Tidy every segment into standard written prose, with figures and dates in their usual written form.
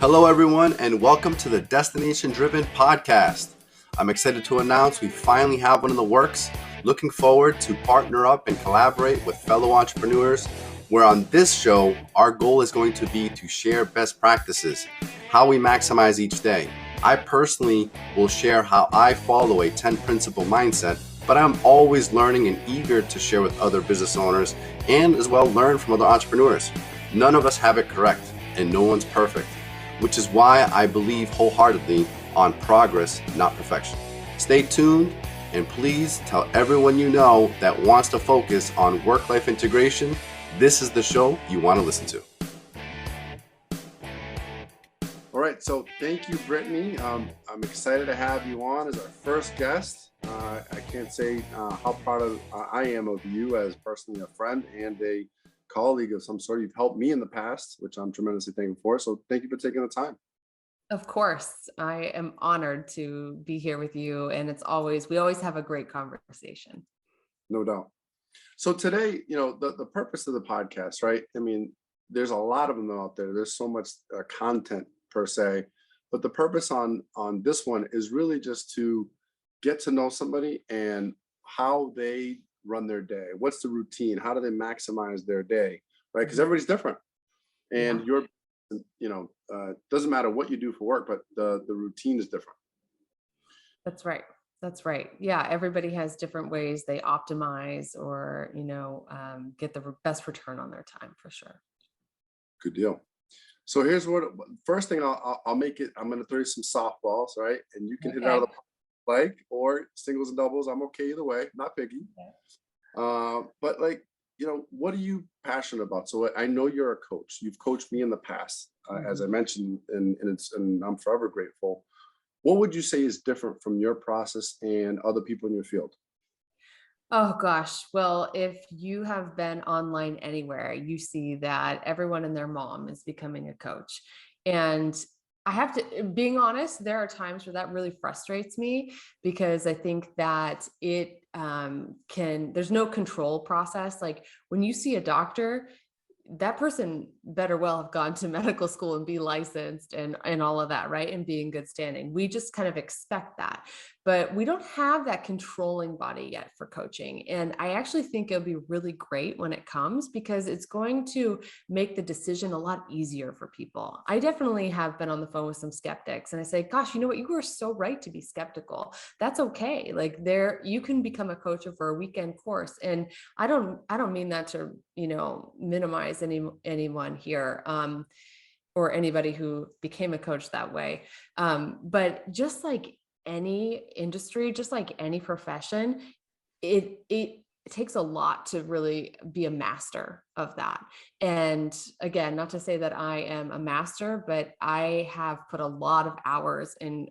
Hello, everyone, and welcome to the Destination Driven podcast. I'm excited to announce we finally have one in the works. Looking forward to partner up and collaborate with fellow entrepreneurs, where on this show, our goal is going to be to share best practices, how we maximize each day. I personally will share how I follow a 10 principle mindset, but I'm always learning and eager to share with other business owners and as well learn from other entrepreneurs. None of us have it correct, and no one's perfect, which is why I believe wholeheartedly on progress, not perfection. Stay tuned, and please tell everyone you know that wants to focus on work-life integration. This is the show you want to listen to. All right, so thank you, Brittany. I'm excited to have you on as our first guest. I can't say how proud I am of you as personally a friend and a colleague of some sort. You've helped me in the past, which I'm tremendously thankful for. So thank you for taking the time. Of course, I am honored to be here with you. And we always have a great conversation. No doubt. So today, the purpose of the podcast, right? I mean, there's a lot of them out there. There's so much content per se, but the purpose on this one is really just to get to know somebody and how they run their day. What's the routine? How do they maximize their day? Right? Because everybody's different, and doesn't matter what you do for work, but the routine is different. That's right. That's right. Yeah, everybody has different ways they optimize or get the best return on their time, for sure. Good deal. So here's first thing I'll make it. I'm going to throw you some softballs, right? And you can hit it out of the like, or singles and doubles. I'm okay either way, not picky. Okay. But what are you passionate about? So I know you're a coach. You've coached me in the past, as I mentioned, and I'm forever grateful. What would you say is different from your process and other people in your field? Oh gosh. Well, if you have been online anywhere, you see that everyone and their mom is becoming a coach. And I have to, being honest, there are times where that really frustrates me because I think that there's no control process. Like when you see a doctor, that person better well have gone to medical school and be licensed and all of that, right? And be in good standing. We just kind of expect that, but we don't have that controlling body yet for coaching. And I actually think it'll be really great when it comes because it's going to make the decision a lot easier for people. I definitely have been on the phone with some skeptics and I say, gosh, you know what? You are so right to be skeptical. That's okay. Like you can become a coach over a weekend course. And I don't mean that to, minimize anyone here or anybody who became a coach that way. But just like any industry, just like any profession, it takes a lot to really be a master of that. And again, not to say that I am a master, but I have put a lot of hours and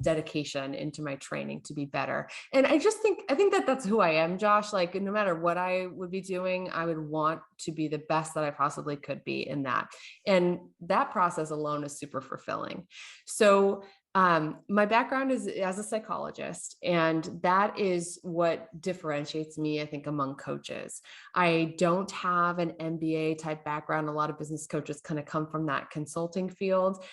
dedication into my training to be better. And I think that that's who I am, Josh. Like no matter what I would be doing, I would want to be the best that I possibly could be in that. And that process alone is super fulfilling. So my background is as a psychologist, and that is what differentiates me, I think, among coaches. I don't have an MBA type background. A lot of business coaches kind of come from that consulting field,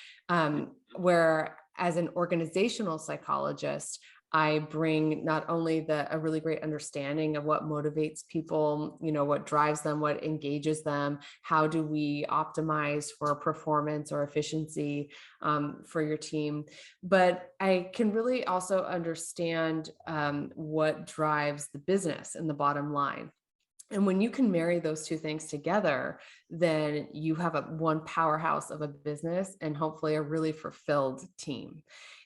where as an organizational psychologist, I bring not only a really great understanding of what motivates people, what drives them, what engages them, how do we optimize for performance or efficiency for your team, but I can really also understand what drives the business and the bottom line. And when you can marry those two things together, then you have one powerhouse of a business and hopefully a really fulfilled team.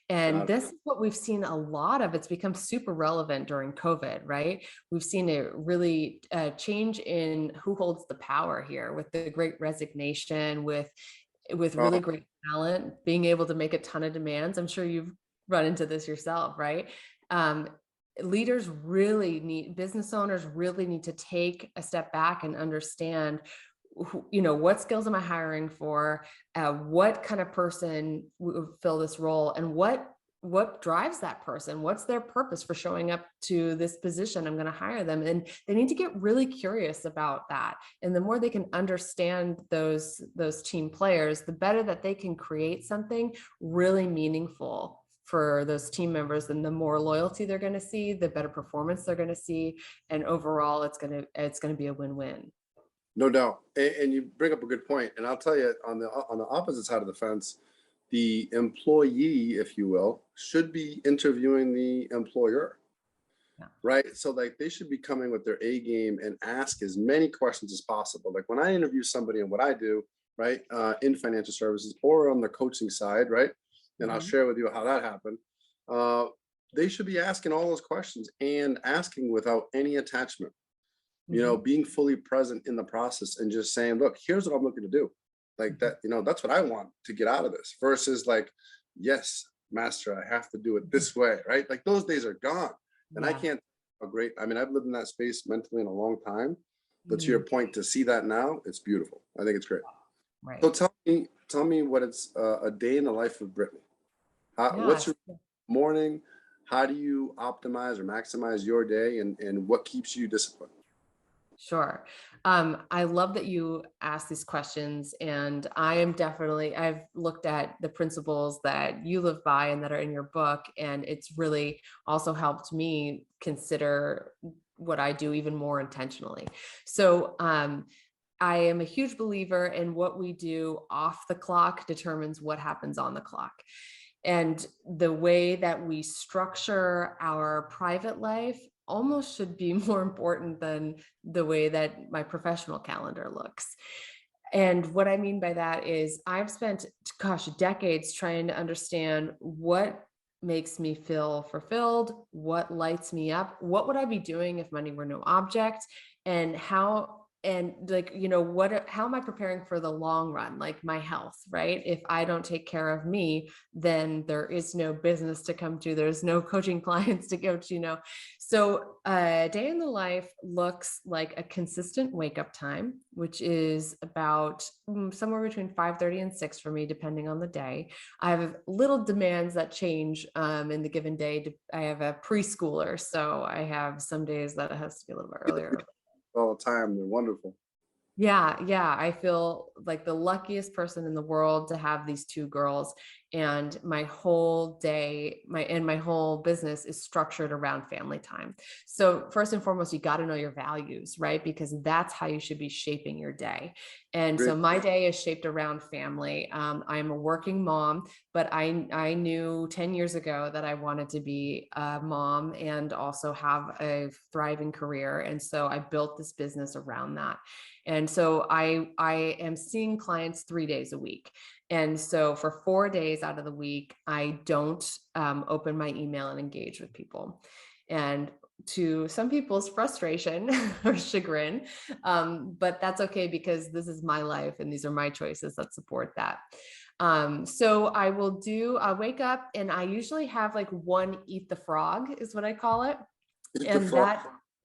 And this is what we've seen a lot of. It's become super relevant during COVID, right? We've seen a really change in who holds the power here with the great resignation, with really great talent, being able to make a ton of demands. I'm sure you've run into this yourself, right? Business owners really need to take a step back and understand what skills am I hiring for? What kind of person will fill this role? And what what drives that person? What's their purpose for showing up to this position? I'm going to hire them. And they need to get really curious about that. And the more they can understand those team players, the better that they can create something really meaningful for those team members. And the more loyalty they're going to see, the better performance they're going to see. And overall, it's going to be a win-win. No doubt. And you bring up a good point. And I'll tell you, on the opposite side of the fence, the employee, if you will, should be interviewing the employer. Yeah. Right. So like they should be coming with their A game and ask as many questions as possible. Like when I interview somebody and what I do, right, in financial services or on the coaching side, right, and I'll share with you how that happened. They should be asking all those questions and asking without any attachment, you know, being fully present in the process and just saying, look, here's what I'm looking to do. Like that, you know, that's what I want to get out of this versus like, yes, master, I have to do it this way, right? Like those days are gone. And I can't, I mean, I've lived in that space mentally in a long time, but to your point, to see that now, it's beautiful. I think it's great. Right. So tell me what it's a day in the life of Brittany. What's your morning? How do you optimize or maximize your day, and what keeps you disciplined? Sure. I love that you ask these questions, and I've looked at the principles that you live by and that are in your book, and it's really also helped me consider what I do even more intentionally. So, I am a huge believer in what we do off the clock determines what happens on the clock. And the way that we structure our private life almost should be more important than the way that my professional calendar looks. And what I mean by that is I've spent, decades trying to understand what makes me feel fulfilled, what lights me up, what would I be doing if money were no object, and how am I preparing for the long run, like my health, right? If I don't take care of me, then there is no business to come to, there's no coaching clients to go to, So a day in the life looks like a consistent wake up time, which is about somewhere between 5:30 and 6 for me, depending on the day. I have little demands that change in the given day. I have a preschooler, so I have some days that it has to be a little bit earlier. All the time. They're wonderful. Yeah. I feel like the luckiest person in the world to have these two girls, and my whole day, my whole business is structured around family time. So first and foremost, you got to know your values, right? Because that's how you should be shaping your day. And so my day is shaped around family. I am a working mom, but I knew 10 years ago that I wanted to be a mom and also have a thriving career. And so I built this business around that. And so I am seeing clients 3 days a week. And so for 4 days out of the week, I don't open my email and engage with people. And to some people's frustration or chagrin, but that's okay because this is my life and these are my choices that support that. So I'll wake up and I usually have like one eat the frog is what I call it.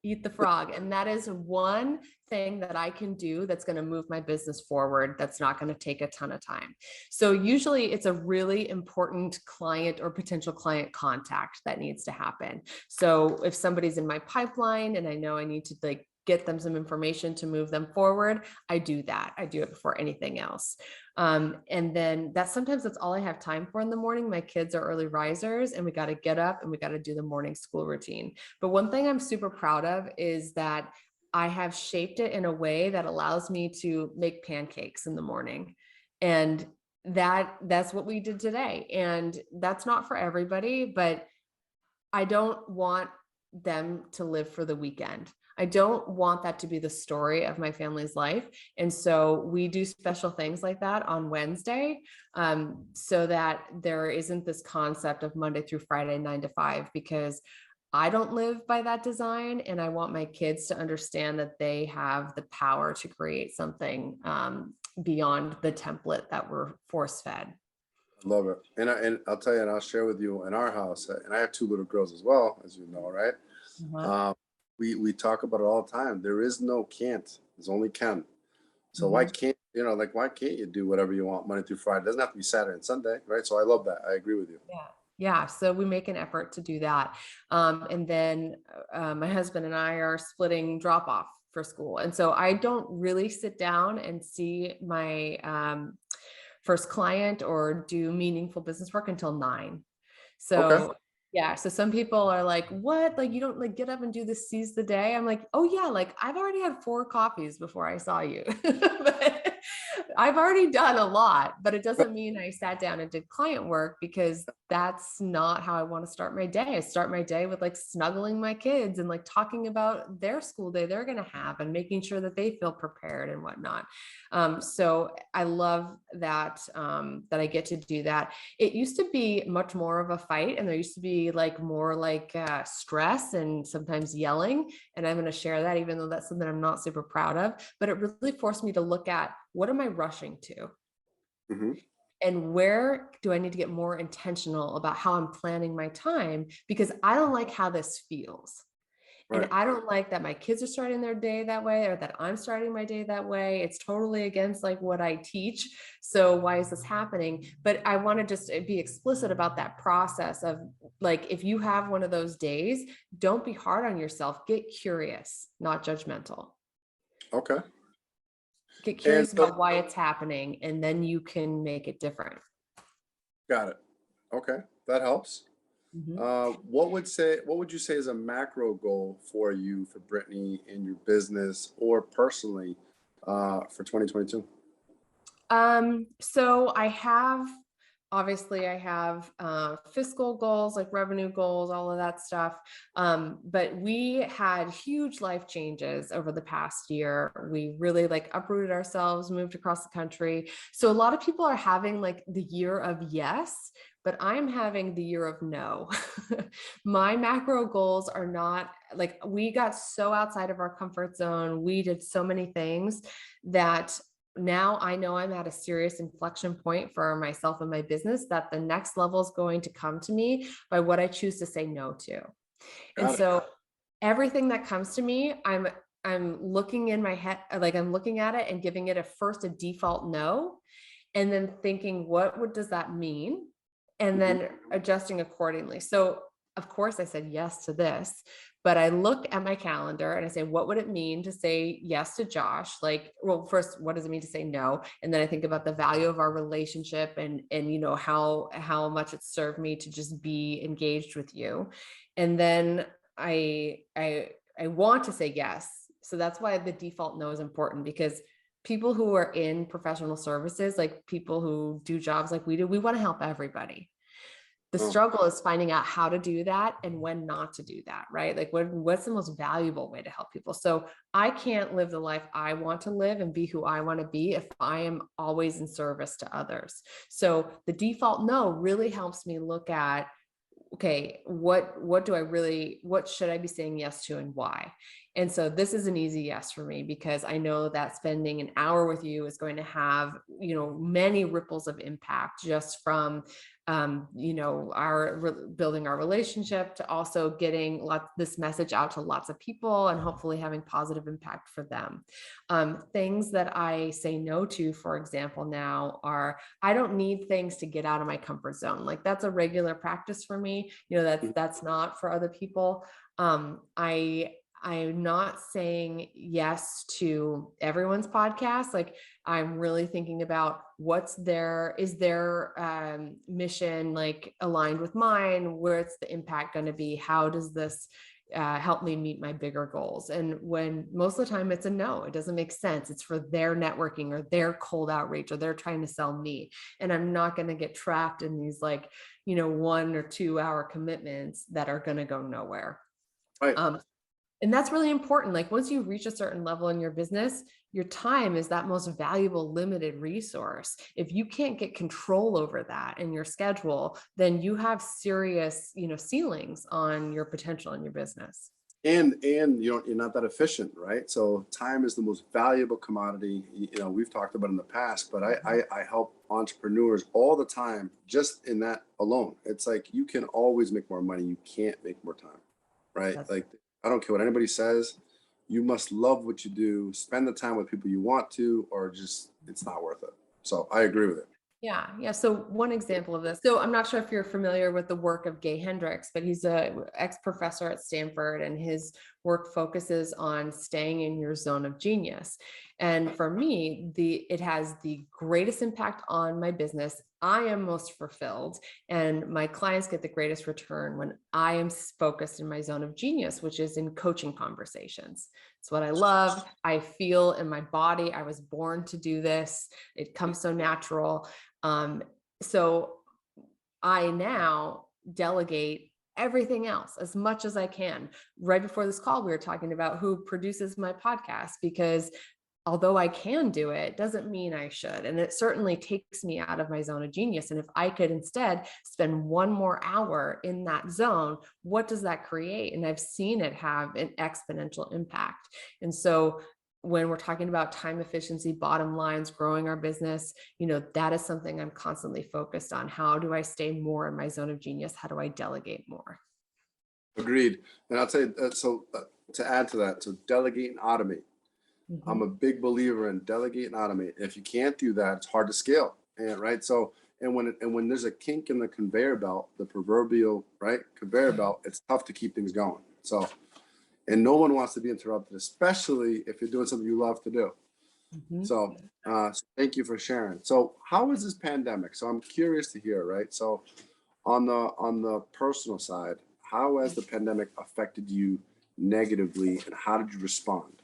Eat the frog. And that is one thing that I can do that's going to move my business forward. That's not going to take a ton of time. So usually it's a really important client or potential client contact that needs to happen. So if somebody's in my pipeline and I know I need to like get them some information to move them forward, I do that. I do it before anything else. And then sometimes that's all I have time for in the morning. My kids are early risers and we got to get up and we got to do the morning school routine. But one thing I'm super proud of is that I have shaped it in a way that allows me to make pancakes in the morning. And that's what we did today. And that's not for everybody, but I don't want them to live for the weekend. I don't want that to be the story of my family's life. And so we do special things like that on Wednesday, so that there isn't this concept of Monday through Friday, 9 to 5, because I don't live by that design. And I want my kids to understand that they have the power to create something beyond the template that we're force fed. I love it. And I'll tell you, and I'll share with you in our house, and I have 2 little girls as well, as you know, right? Uh-huh. We talk about it all the time. There is no can't, there's only can. So why can't you do whatever you want Monday through Friday? It doesn't have to be Saturday and Sunday, right? So I love that. I agree with you. Yeah. Yeah, so we make an effort to do that. And then my husband and I are splitting drop off for school. And so I don't really sit down and see my first client or do meaningful business work until 9. Okay. So yeah, so some people are like, what? Like, you don't like get up and do this, seize the day? I'm like, oh yeah, like I've already had 4 coffees before I saw you. But I've already done a lot, but it doesn't mean I sat down and did client work, because that's not how I want to start my day. I start my day with like snuggling my kids and like talking about their school day they're going to have and making sure that they feel prepared and whatnot. So I love that, that I get to do that. It used to be much more of a fight, and there used to be like more like stress and sometimes yelling. And I'm going to share that, even though that's something I'm not super proud of, but it really forced me to look at, what am I rushing to? Hmm. And where do I need to get more intentional about how I'm planning my time? Because I don't like how this feels. And Right. I don't like that my kids are starting their day that way, or that I'm starting my day that way. It's totally against like what I teach. So why is this happening? But I want to just be explicit about that process of like, if you have one of those days, don't be hard on yourself. Get curious, not judgmental. Okay. Get And curious so, about why it's happening, and then you can make it different. got it. Okay, that helps. Mhm. What would you say is a macro goal for you, for Brittany, in your business or personally, for 2022? So obviously I have fiscal goals, like revenue goals, all of that stuff. But we had huge life changes over the past year. We really like uprooted ourselves, moved across the country. So a lot of people are having like the year of yes, but I'm having the year of no. My macro goals are not like, we got so outside of our comfort zone. We did so many things that now I know I'm at a serious inflection point for myself and my business, that the next level is going to come to me by what I choose to say no to. And Got it. so everything that comes to me, I'm looking in my head, like I'm looking at it and giving it a default no, and then thinking, does that mean? And Hmm. then adjusting accordingly. So of course I said yes to this, but I look at my calendar and I say, what would it mean to say yes to Josh? Like, well, first, what does it mean to say no? And then I think about the value of our relationship, and how much it served me to just be engaged with you. And then I want to say yes. So that's why the default no is important, because people who are in professional services, like people who do jobs like we do, we want to help everybody. The Oh, struggle is finding out how to do that and when not to do that, right? Like what's the most valuable way to help people? So I can't live the life I want to live and be who I want to be if I am always in service to others. So the default no really helps me look at, okay, what should I be saying yes to and why? And so this is an easy yes for me, because I know that spending an hour with you is going to have, many ripples of impact, just from, building our relationship, to also getting this message out to lots of people and hopefully having positive impact for them. Things that I say no to, for example, now are, I don't need things to get out of my comfort zone. Like that's a regular practice for me. That's not for other people. I'm not saying yes to everyone's podcast. Like I'm really thinking about is their mission like aligned with mine? Where's the impact going to be? How does this help me meet my bigger goals? And when most of the time it's a no, it doesn't make sense. It's for their networking or their cold outreach, or they're trying to sell me. And I'm not going to get trapped in these 1 or 2 hour commitments that are going to go nowhere. right. And that's really important. Like once you reach a certain level in your business, your time is that most valuable limited resource. If you can't get control over that in your schedule, then you have serious, ceilings on your potential in your business. And you're not that efficient, right? So time is the most valuable commodity. We've talked about in the past, but I help entrepreneurs all the time just in that alone. It's like you can always make more money. You can't make more time, right? That's Like I don't care what anybody says. You must love what you do, spend the time with people you want to, or just it's not worth it. So I agree with it. Yeah. So one example of this. So I'm not sure if you're familiar with the work of Gay Hendricks, but he's a ex-professor at Stanford, and his work focuses on staying in your zone of genius. And for me, it has the greatest impact on my business. I am most fulfilled, and my clients get the greatest return when I am focused in my zone of genius, which is in coaching conversations. It's what I love. I feel in my body. I was born to do this. It comes so natural. So I now delegate everything else as much as I can. Right before this call, we were talking about who produces my podcast, because although I can do it, doesn't mean I should. And it certainly takes me out of my zone of genius. And if I could instead spend one more hour in that zone, what does that create? And I've seen it have an exponential impact. And so when we're talking about time efficiency, bottom lines, growing our business, that is something I'm constantly focused on. How do I stay more in my zone of genius? How do I delegate more? Agreed. And I'll tell you, to add to that, so delegate and automate. I'm a big believer in delegate and automate. If you can't do that, it's hard to scale. And right. So, and when there's a kink in the conveyor belt, the proverbial conveyor belt, it's tough to keep things going. So, and no one wants to be interrupted, especially if you're doing something you love to do. So thank you for sharing. So how is this pandemic? So I'm curious to hear, right? So on the personal side, how has the pandemic affected you negatively, and how did you respond?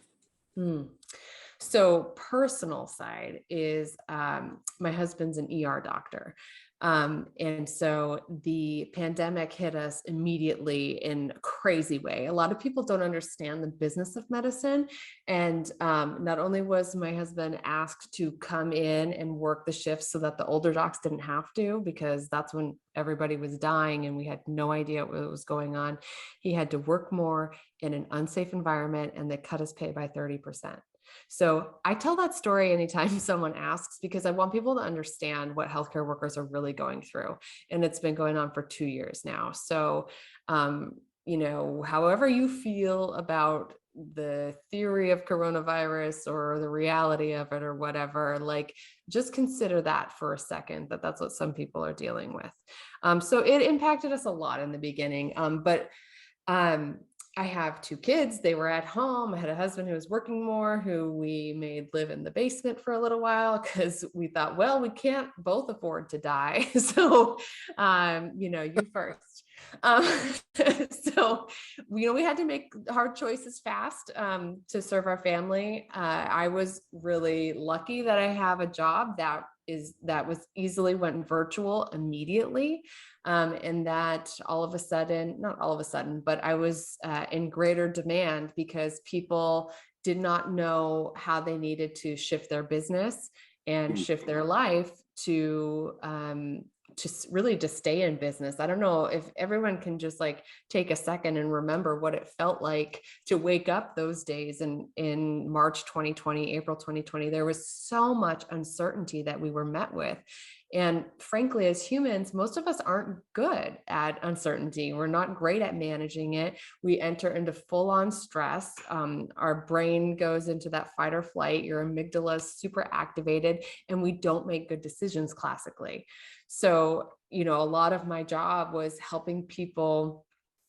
So personal side is my husband's an ER doctor. And so the pandemic hit us immediately in a crazy way. A lot of people don't understand the business of medicine. And not only was my husband asked to come in and work the shifts so that the older docs didn't have to, because that's when everybody was dying and we had no idea what was going on. He had to work more in an unsafe environment, and they cut his pay by 30%. So I tell that story anytime someone asks, because I want people to understand what healthcare workers are really going through. And it's been going on for 2 years now. So, however you feel about the theory of coronavirus or the reality of it or whatever, just consider that for a second, that's what some people are dealing with. So it impacted us a lot in the beginning. But I have 2 kids. They were at home. I had a husband who was working more, who we made live in the basement for a little while, because we thought, well, we can't both afford to die. So, you first. So, we had to make hard choices fast to serve our family. I was really lucky that I have a job that was easily went virtual immediately. And that not all of a sudden, but I was in greater demand because people did not know how they needed to shift their business and shift their life to really to stay in business. I don't know if everyone can just take a second and remember what it felt like to wake up those days in March 2020, April 2020. There was so much uncertainty that we were met with. And frankly, as humans, most of us aren't good at uncertainty. We're not great at managing it. We enter into full-on stress. Our brain goes into that fight or flight. Your amygdala is super activated, and we don't make good decisions classically. So, a lot of my job was helping people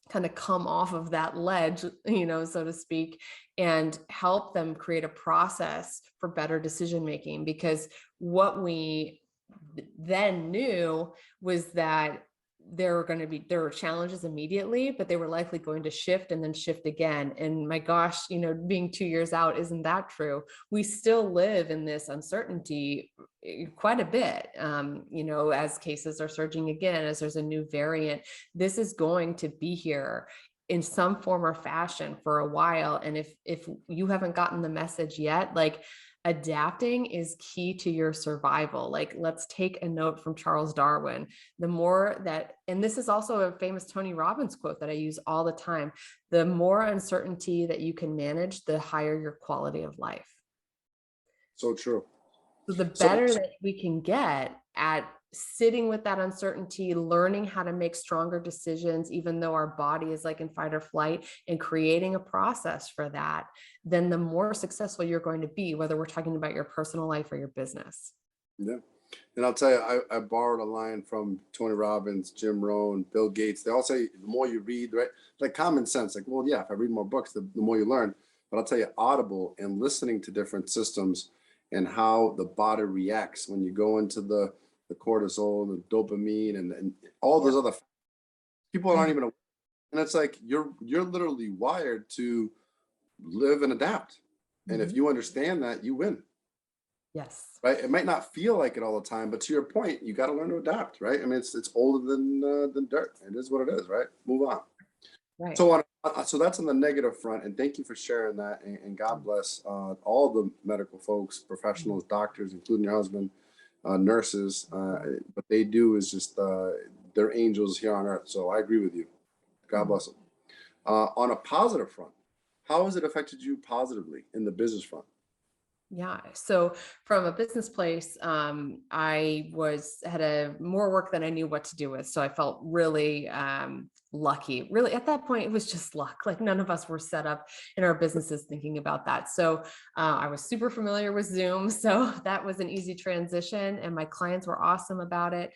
kind of come off of that ledge, so to speak, and help them create a process for better decision making. Because what we then knew was that there were challenges immediately, but they were likely going to shift and then shift again. And my gosh, being 2 years out, isn't that true? We still live in this uncertainty quite a bit, as cases are surging again, as there's a new variant. This is going to be here in some form or fashion for a while. And if you haven't gotten the message yet, adapting is key to your survival. Let's take a note from Charles Darwin. The more that, and this is also a famous Tony Robbins quote that I use all the time, the more uncertainty that you can manage, the higher your quality of life. So true. So the better that we can get at sitting with that uncertainty, learning how to make stronger decisions, even though our body is in fight or flight, and creating a process for that, then the more successful you're going to be, whether we're talking about your personal life or your business. Yeah. And I'll tell you, I borrowed a line from Tony Robbins, Jim Rohn, Bill Gates. They all say the more you read, right? Like common sense, like, well, yeah, if I read more books, the more you learn. But I'll tell you, Audible and listening to different systems and how the body reacts when you go into the cortisol, the dopamine, and all Yeah. those other people aren't Mhm. even aware. And it's like you're literally wired to live and adapt. And if Mhm. you understand that, you win. Yes. Right? It might not feel like it all the time, but to your point, you got to learn to adapt, right? I mean, it's older than dirt. It is what it is, right? Move on. Right. So that's on the negative front, and thank you for sharing that. And God bless all the medical folks, Mhm. professionals, doctors, including your husband, nurses. What they do is just they're angels here on earth. So I agree with you. God Mhm. bless them. On a positive front, how has it affected you positively in the business front? Yeah. So from a business place, I had a more work than I knew what to do with. So I felt really lucky. Really, at that point, it was just luck. Like none of us were set up in our businesses thinking about that. So I was super familiar with Zoom. So that was an easy transition, and my clients were awesome about it.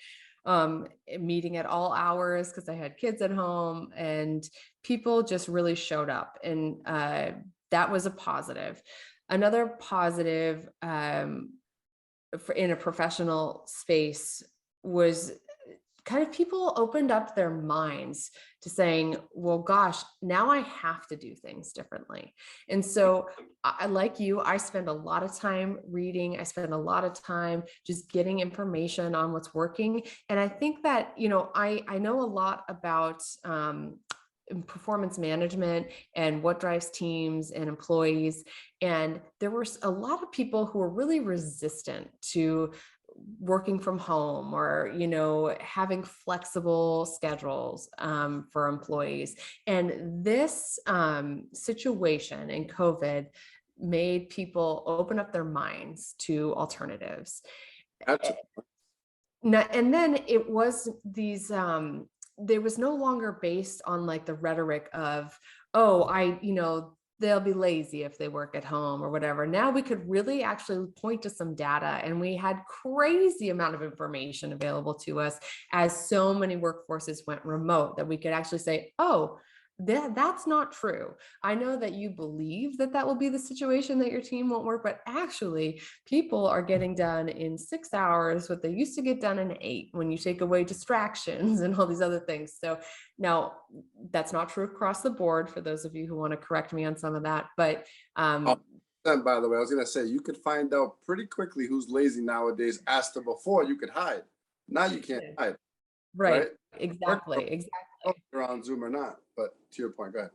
Meeting at all hours because I had kids at home, and people just really showed up, and that was a positive. Another positive in a professional space was kind of people opened up their minds to saying, well, gosh, now I have to do things differently. And so like you, I spend a lot of time reading. I spend a lot of time just getting information on what's working. And I think that, I know a lot about, performance management and what drives teams and employees. And there were a lot of people who were really resistant to working from home or having flexible schedules for employees. And this situation in COVID made people open up their minds to alternatives. That's And then it was these there was no longer based on like the rhetoric of, oh, they'll be lazy if they work at home or whatever. Now we could really actually point to some data, and we had crazy amount of information available to us as so many workforces went remote, that we could actually say, oh, that's not true. I know that you believe that that will be the situation, that your team won't work, but actually people are getting done in 6 hours what they used to get done in 8, when you take away distractions and all these other things. So now that's not true across the board, for those of you who want to correct me on some of that, but Oh, and by the way, I was gonna say you could find out pretty quickly who's lazy nowadays. As to before, you could hide. Now you can't hide, right? right, exactly. You're on Zoom or not. But to your point, go ahead.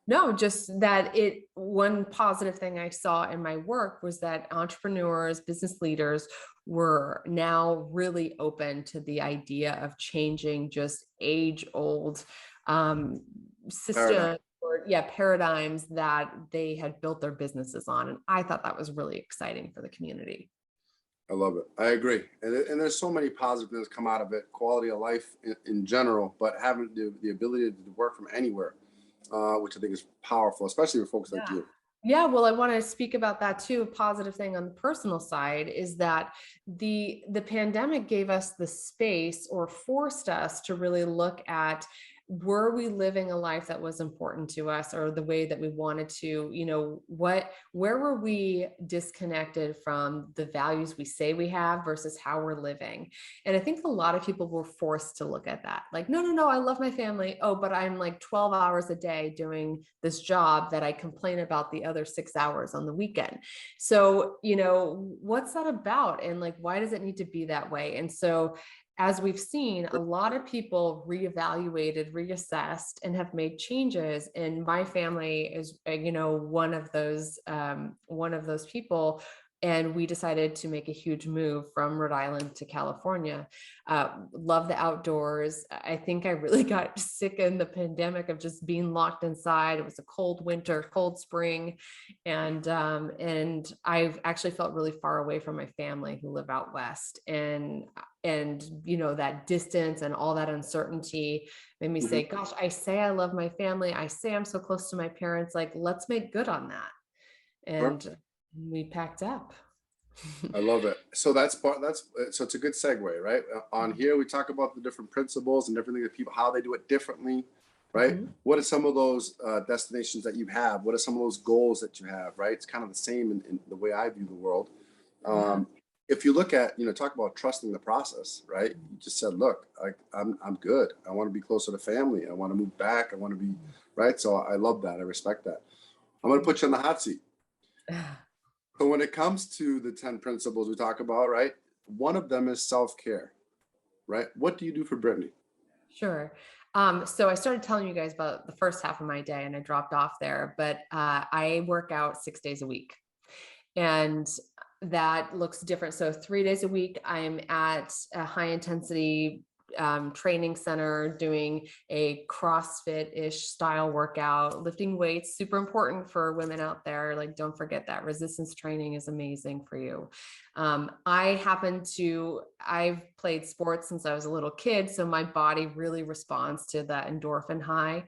No, just that one positive thing I saw in my work was that entrepreneurs, business leaders were now really open to the idea of changing just age old Paradigm. systems or paradigms that they had built their businesses on. And I thought that was really exciting for the community. I love it. I agree. And there's so many positive things come out of it, quality of life in general, but having the ability to work from anywhere, which I think is powerful, especially for folks like Yeah. you. Yeah, well, I want to speak about that too. A positive thing on the personal side is that the pandemic gave us the space, or forced us to really look at, were we living a life that was important to us, or the way that we wanted to, where were we disconnected from the values we say we have versus how we're living? And I think a lot of people were forced to look at that. Like, no, I love my family. Oh, but I'm like 12 hours a day doing this job that I complain about the other 6 hours on the weekend. So, what's that about? And like, why does it need to be that way? And so, as we've seen, a lot of people reevaluated, reassessed, and have made changes. And my family is, one of those people. And we decided to make a huge move from Rhode Island to California. Love the outdoors. I think I really got sick in the pandemic of just being locked inside. It was a cold winter, cold spring, and I've actually felt really far away from my family who live out west. And that distance and all that uncertainty made me say, gosh, I say I love my family. I say I'm so close to my parents. Like, let's make good on that. Sure. And we packed up. I love it. So so it's a good segue, right? On here, we talk about the different principles and different things that people, how they do it differently, right? Mhm. What are some of those destinations that you have? What are some of those goals that you have, right? It's kind of the same in the way I view the world. Yeah. Um, if you look at, talk about trusting the process, right? You just said, look, I'm good. I want to be closer to family. I want to move back. I want to be, right? So I love that. I respect that. I'm going to put you on the hot seat. So when it comes to the 10 principles we talk about, right? One of them is self-care, right? What do you do for Brittany? Sure. So I started telling you guys about the first half of my day and I dropped off there, but I work out 6 days a week. And that looks different. So 3 days a week, I'm at a high intensity training center doing a CrossFit-ish style workout, lifting weights, super important for women out there. Like, don't forget that resistance training is amazing for you. I've played sports since I was a little kid, so my body really responds to that endorphin high.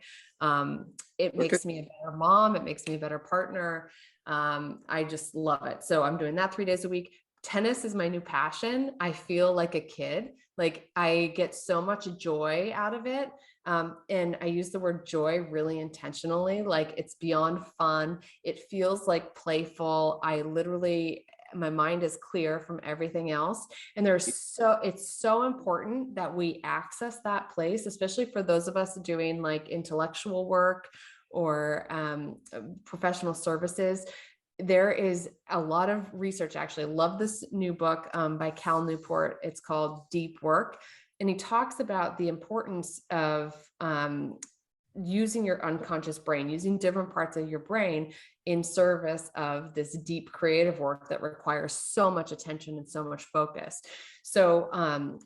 It Okay. makes me a better mom. It makes me a better partner. I just love it. So I'm doing that 3 days a week. Tennis is my new passion. I feel like a kid. Like I get so much joy out of it. And I use the word joy really intentionally. Like it's beyond fun. It feels like playful. My mind is clear from everything else. And it's so important that we access that place, especially for those of us doing like intellectual work or professional services. There is a lot of research. Actually, I love this new book by Cal Newport. It's called Deep Work. And he talks about the importance of using your unconscious brain, using different parts of your brain in service of this deep creative work that requires so much attention and so much focus. So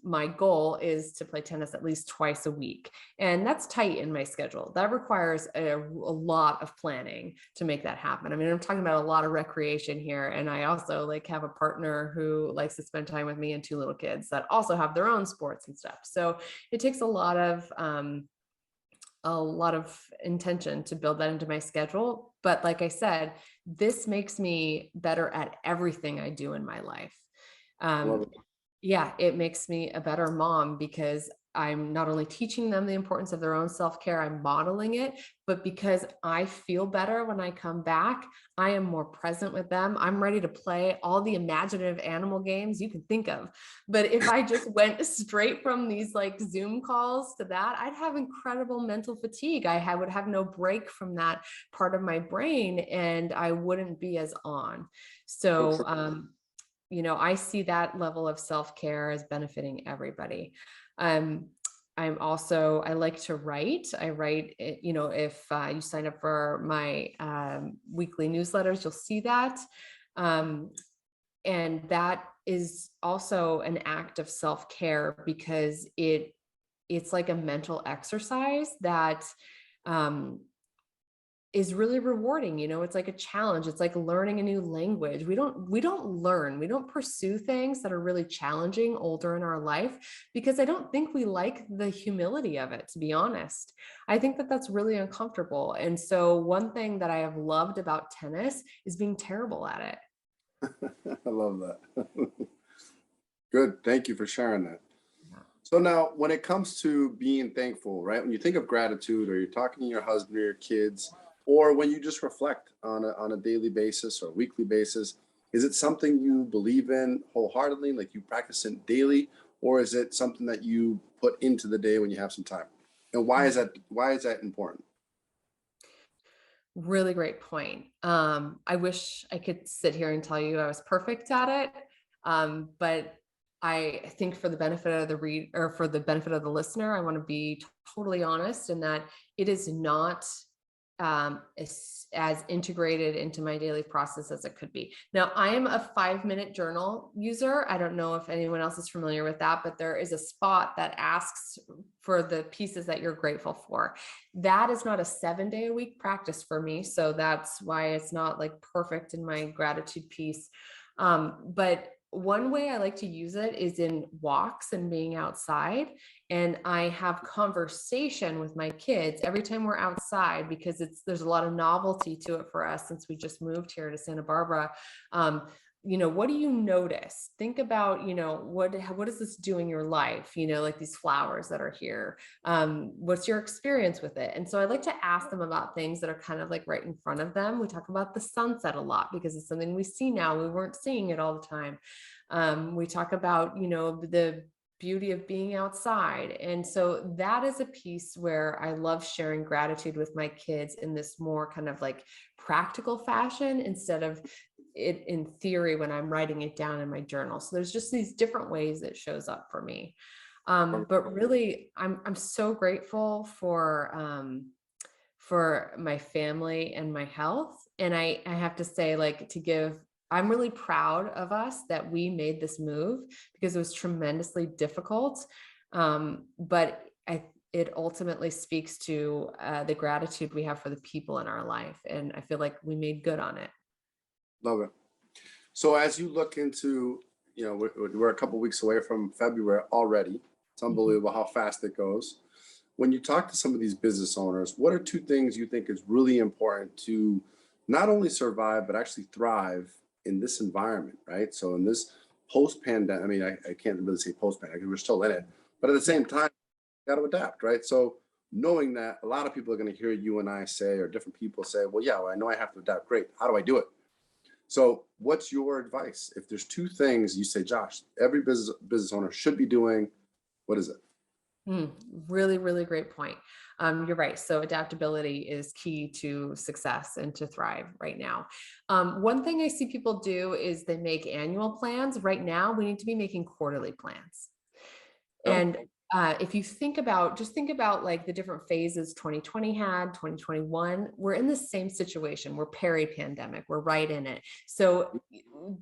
my goal is to play tennis at least twice a week. And that's tight in my schedule. That requires a lot of planning to make that happen. I mean, I'm talking about a lot of recreation here. And I also like have a partner who likes to spend time with me and two little kids that also have their own sports and stuff. So it takes a lot of intention to build that into my schedule. But like I said, this makes me better at everything I do in my life. Love Um, it. yeah, it makes me a better mom because I'm not only teaching them the importance of their own self-care, I'm modeling it, but because I feel better when I come back, I am more present with them. I'm ready to play all the imaginative animal games you can think of. But if I just went straight from these like Zoom calls to that, I'd have incredible mental fatigue. Would have no break from that part of my brain and I wouldn't be as on. So, I see that level of self-care as benefiting everybody. Um, I like to write. I write, if you sign up for my weekly newsletters, you'll see that. Um, and that is also an act of self-care because it's like a mental exercise that um, is really rewarding. It's like a challenge. It's like learning a new language. We don't pursue things that are really challenging older in our life because I don't think we like the humility of it, to be honest. I think that that's really uncomfortable. And so one thing that I have loved about tennis is being terrible at it. I love that. Good. Thank you for sharing that. Yeah. So now when it comes to being thankful, right? When you think of gratitude or you're talking to your husband or your kids, or when you just reflect on a daily basis or weekly basis, is it something you believe in wholeheartedly, like you practice it daily, or is it something that you put into the day when you have some time? And why is that important? Really great point. I wish I could sit here and tell you I was perfect at it. But I think for the benefit of the read or for the benefit of the listener, I want to be totally honest in that it is not as integrated into my daily process as it could be. Now, I am a 5-minute journal user. I don't know if anyone else is familiar with that, but there is a spot that asks for the pieces that you're grateful for. That is not a 7-day-a-week practice for me. So that's why it's not like perfect in my gratitude piece. But one way I like to use it is in walks and being outside. And I have conversation with my kids every time we're outside because there's a lot of novelty to it for us since we just moved here to Santa Barbara. what do you notice? Think about, what is this doing in your life? Like these flowers that are here. What's your experience with it? And so I like to ask them about things that are kind of like right in front of them. We talk about the sunset a lot because it's something we see now. We weren't seeing it all the time. We talk about, the beauty of being outside. And so that is a piece where I love sharing gratitude with my kids in this more kind of like practical fashion instead of it in theory when I'm writing it down in my journal. So there's just these different ways it shows up for me. But really, I'm so grateful for my family and my health. And I have to say, like, I'm really proud of us that we made this move because it was tremendously difficult. But it ultimately speaks to the gratitude we have for the people in our life. And I feel like we made good on it. Love it. So as you look into, we're a couple of weeks away from February already. It's unbelievable how fast it goes. When you talk to some of these business owners, what are two things you think is really important to not only survive, but actually thrive in this environment, right? So in this post-pandemic, I mean, I can't really say post-pandemic, we're still in it, but at the same time, you got to adapt, right? So knowing that a lot of people are going to hear you and I say, or different people say, well, yeah, I know I have to adapt. Great. How do I do it? So what's your advice? If there's two things you say, Josh, every business owner should be doing, what is it? Really, really great point. You're right. So adaptability is key to success and to thrive right now. One thing I see people do is they make annual plans. Right now, we need to be making quarterly plans. And if you think about like the different phases 2020 had, 2021, we're in the same situation. We're peri-pandemic. We're right in it. So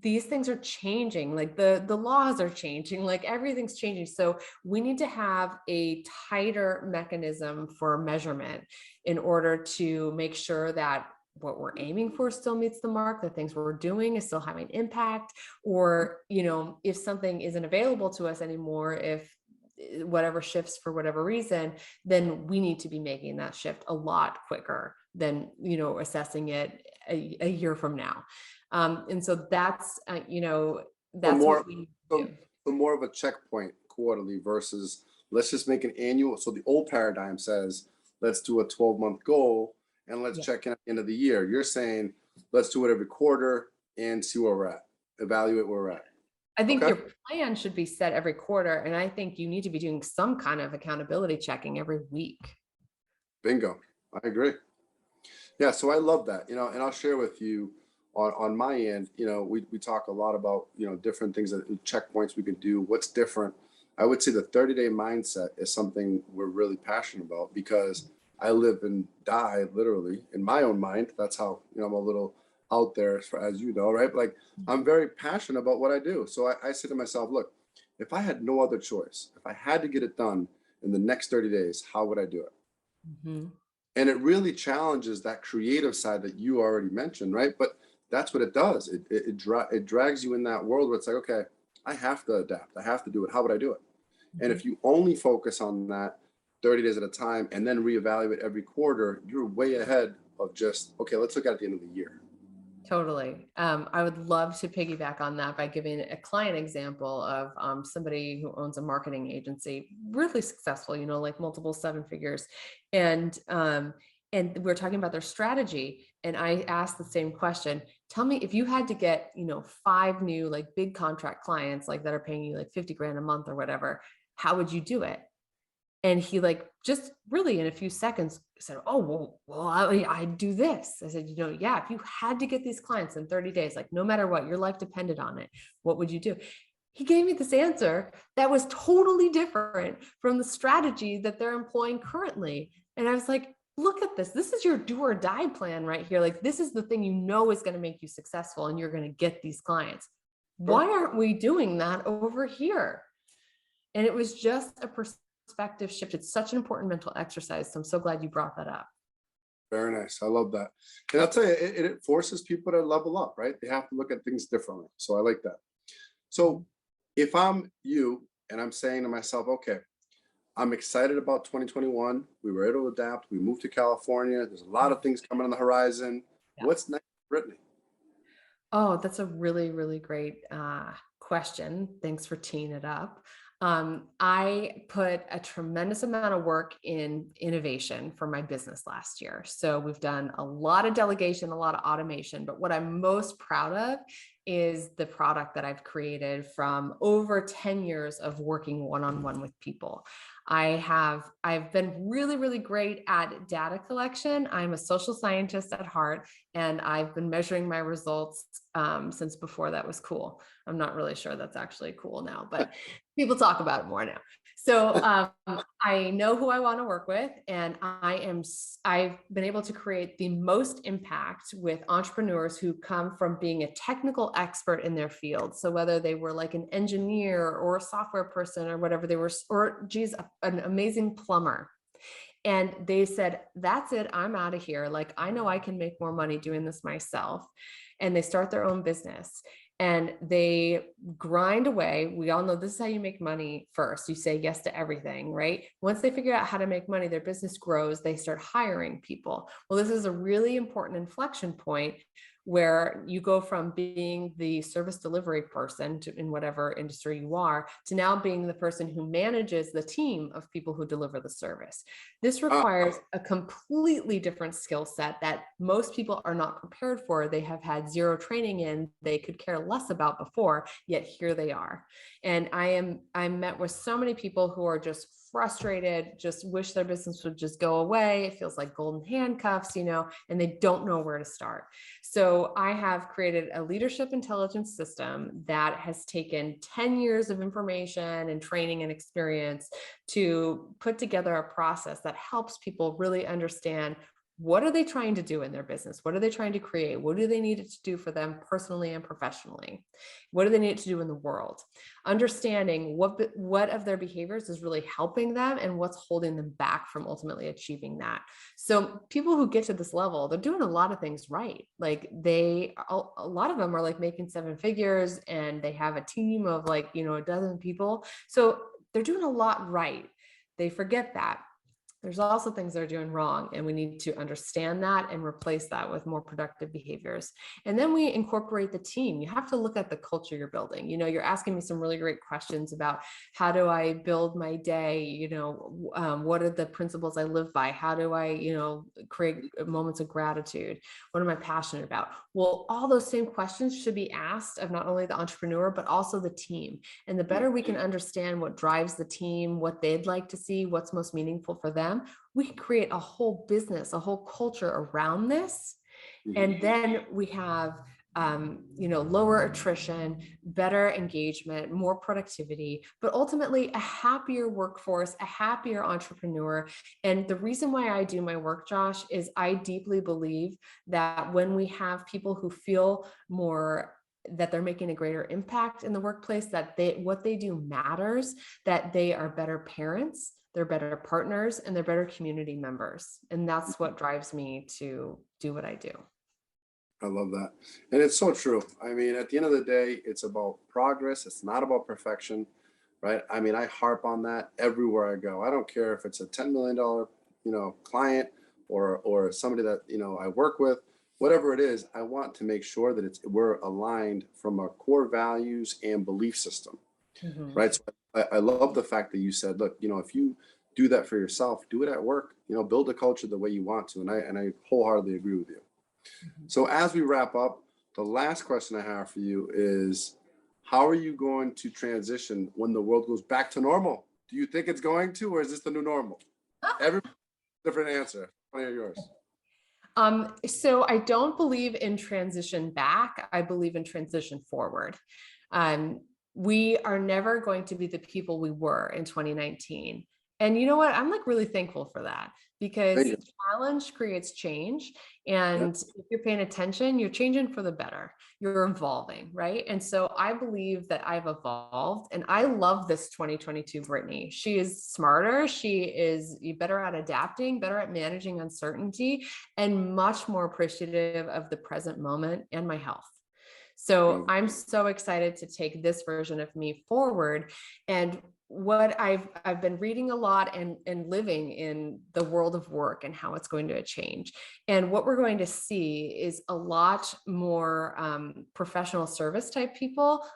these things are changing, like the laws are changing, like everything's changing. So we need to have a tighter mechanism for measurement in order to make sure that what we're aiming for still meets the mark, the things we're doing is still having impact, or, if something isn't available to us anymore, if whatever shifts for whatever reason, then we need to be making that shift a lot quicker than, assessing it a year from now. And so that's, that's what we do. So more of a checkpoint quarterly versus let's just make an annual. So the old paradigm says, let's do a 12-month goal and let's check in at the end of the year. You're saying, let's do it every quarter and see where we're at, evaluate where we're at. I think your plan should be set every quarter. And I think you need to be doing some kind of accountability checking every week. Bingo. I agree. Yeah. So I love that, and I'll share with you on my end, we talk a lot about, different things, that checkpoints we can do. What's different? I would say the 30-day mindset is something we're really passionate about because I live and die literally in my own mind. That's how, I'm a little out there as you know, right? Like I'm very passionate about what I do. So I say to myself, look, if I had no other choice, if I had to get it done in the next 30 days, how would I do it? And it really challenges that creative side that you already mentioned, right? But that's what it does. It drags you in that world where it's like, okay, I have to adapt. I have to do it. How would I do it? And if you only focus on that 30 days at a time and then reevaluate every quarter, you're way ahead of just, okay, let's look at the end of the year. Totally. I would love to piggyback on that by giving a client example of somebody who owns a marketing agency, really successful, like multiple seven figures. And we're talking about their strategy. And I asked the same question. Tell me, if you had to get, 5 new, like big contract clients, like that are paying you like 50 grand a month or whatever, how would you do it? And he just really in a few seconds said, oh, well, I do this. I said, yeah, if you had to get these clients in 30 days, like no matter what, your life depended on it, what would you do? He gave me this answer that was totally different from the strategy that they're employing currently. And I was like, look at this. This is your do or die plan right here. Like, this is the thing is going to make you successful and you're going to get these clients. Why aren't we doing that over here? And it was just a perspective shift. It's such an important mental exercise. So I'm so glad you brought that up. Very nice. I love that. And I'll tell you, it forces people to level up, right? They have to look at things differently. So I like that. So if I'm you and I'm saying to myself, okay, I'm excited about 2021. We were able to adapt. We moved to California. There's a lot of things coming on the horizon. Yeah. What's next, Brittany? Oh, that's a really, really great question. Thanks for teeing it up. I put a tremendous amount of work in innovation for my business last year. So we've done a lot of delegation, a lot of automation, but what I'm most proud of is the product that I've created from over 10 years of working one-on-one with people. I've been really, really great at data collection. I'm a social scientist at heart, and I've been measuring my results since before that was cool. I'm not really sure that's actually cool now, but people talk about it more now. So I know who I want to work with, and I've been able to create the most impact with entrepreneurs who come from being a technical expert in their field. So whether they were like an engineer or a software person or whatever they were, or geez, an amazing plumber. And they said, that's it, I'm out of here. Like, I know I can make more money doing this myself. And they start their own business and they grind away. We all know this is how you make money first. You say yes to everything, right? Once they figure out how to make money, their business grows, they start hiring people. Well, this is a really important inflection point where you go from being the service delivery person in whatever industry you are to now being the person who manages the team of people who deliver the service. This requires a completely different skill set that most people are not prepared for. They have had zero training in, they could care less about before, yet here they are. And I'm met with so many people who are just frustrated, just wish their business would just go away. It feels like golden handcuffs, and they don't know where to start. So I have created a leadership intelligence system that has taken 10 years of information and training and experience to put together a process that helps people really understand, what are they trying to do in their business? What are they trying to create? What do they need it to do for them personally and professionally? What do they need it to do in the world? Understanding what of their behaviors is really helping them and what's holding them back from ultimately achieving that. So people who get to this level, they're doing a lot of things right. Like a lot of them are like making seven figures and they have a team of like, a dozen people. So they're doing a lot right. They forget that. There's also things they're doing wrong, and we need to understand that and replace that with more productive behaviors. And then we incorporate the team. You have to look at the culture you're building. You're asking me some really great questions about how do I build my day? What are the principles I live by? How do I, create moments of gratitude? What am I passionate about? Well, all those same questions should be asked of not only the entrepreneur, but also the team. And the better we can understand what drives the team, what they'd like to see, what's most meaningful for them, we can create a whole business, a whole culture around this. And then we have lower attrition, better engagement, more productivity, but ultimately a happier workforce, a happier entrepreneur. And the reason why I do my work, Josh, is I deeply believe that when we have people who feel more that they're making a greater impact in the workplace, that what they do matters, that they are better parents, they're better partners, and they're better community members. And that's what drives me to do what I do. I love that. And it's so true. I mean, at the end of the day, it's about progress. It's not about perfection, right? I mean, I harp on that everywhere I go. I don't care if it's a $10 million, client or somebody that, I work with, whatever it is. I want to make sure that we're aligned from our core values and belief system, right? So I love the fact that you said, look, if you do that for yourself, do it at work, build a culture the way you want to. And I wholeheartedly agree with you. So as we wrap up, the last question I have for you is, how are you going to transition when the world goes back to normal? Do you think it's going to, or is this the new normal? Every different answer. What are yours? So I don't believe in transition back. I believe in transition forward. We are never going to be the people we were in 2019. And you know what? I'm like really thankful for that, because challenge creates change. And if you're paying attention, you're changing for the better. You're evolving, right? And so I believe that I've evolved, and I love this 2022 Brittany. She is smarter. She is better at adapting, better at managing uncertainty, and much more appreciative of the present moment and my health. So I'm so excited to take this version of me forward. And what I've been reading a lot and living in the world of work and how it's going to change. And what we're going to see is a lot more professional service type people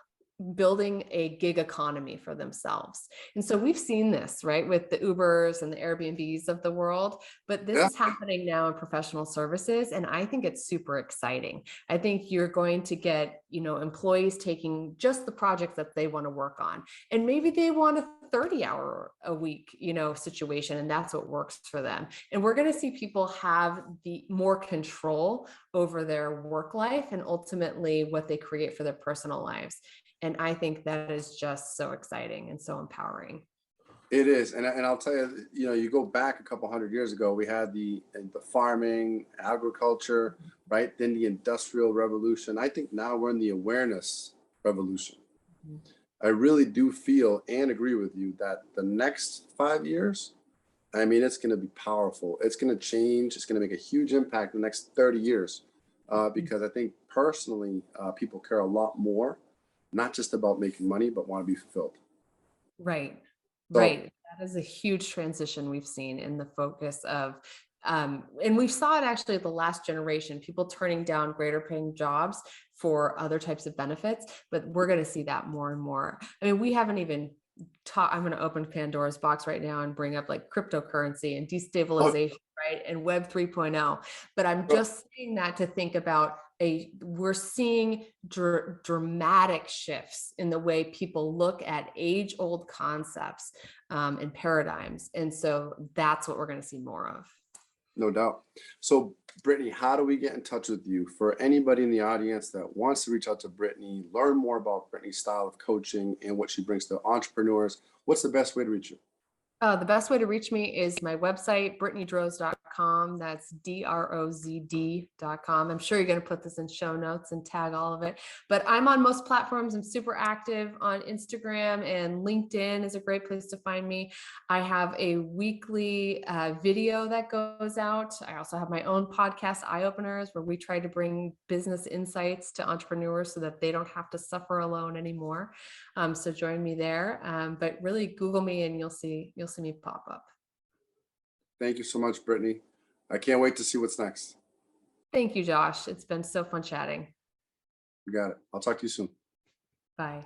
building a gig economy for themselves. And so we've seen this, right, with the Ubers and the Airbnbs of the world, but this Yeah. is happening now in professional services. And I think it's super exciting. I think you're going to get, employees taking just the projects that they want to work on. And maybe they want a 30-hour a week, situation, and that's what works for them. And we're going to see people have the more control over their work life and ultimately what they create for their personal lives. And I think that is just so exciting and so empowering. It is, and I'll tell you, you go back a couple hundred years ago, we had the farming, agriculture, right? Then the industrial revolution. I think now we're in the awareness revolution. Mm-hmm. I really do feel and agree with you that the next 5 years, I mean, it's going to be powerful. It's going to change. It's going to make a huge impact in the next 30 years, because I think personally, people care a lot more, not just about making money, but want to be fulfilled. Right. Right. That is a huge transition we've seen in the focus of, and we saw it actually the last generation, people turning down greater paying jobs for other types of benefits, but we're going to see that more and more. I mean, we haven't even I'm going to open Pandora's box right now and bring up like cryptocurrency and destabilization, right? And Web 3.0. But I'm just saying that to think about we're seeing dramatic shifts in the way people look at age-old concepts and paradigms. And so that's what we're going to see more of. No doubt. So, Brittany, how do we get in touch with you? For anybody in the audience that wants to reach out to Brittany, learn more about Brittany's style of coaching and what she brings to entrepreneurs, what's the best way to reach you? The best way to reach me is my website, BrittanyDrozd.com. That's DROZD.com. I'm sure you're going to put this in show notes and tag all of it, but I'm on most platforms. I'm super active on Instagram, and LinkedIn is a great place to find me. I have a weekly video that goes out. I also have my own podcast, Eye Openers, where we try to bring business insights to entrepreneurs so that they don't have to suffer alone anymore. So join me there, but really Google me and you'll see me pop up. Thank you so much, Brittany. I can't wait to see what's next. Thank you, Josh. It's been so fun chatting. You got it. I'll talk to you soon. Bye.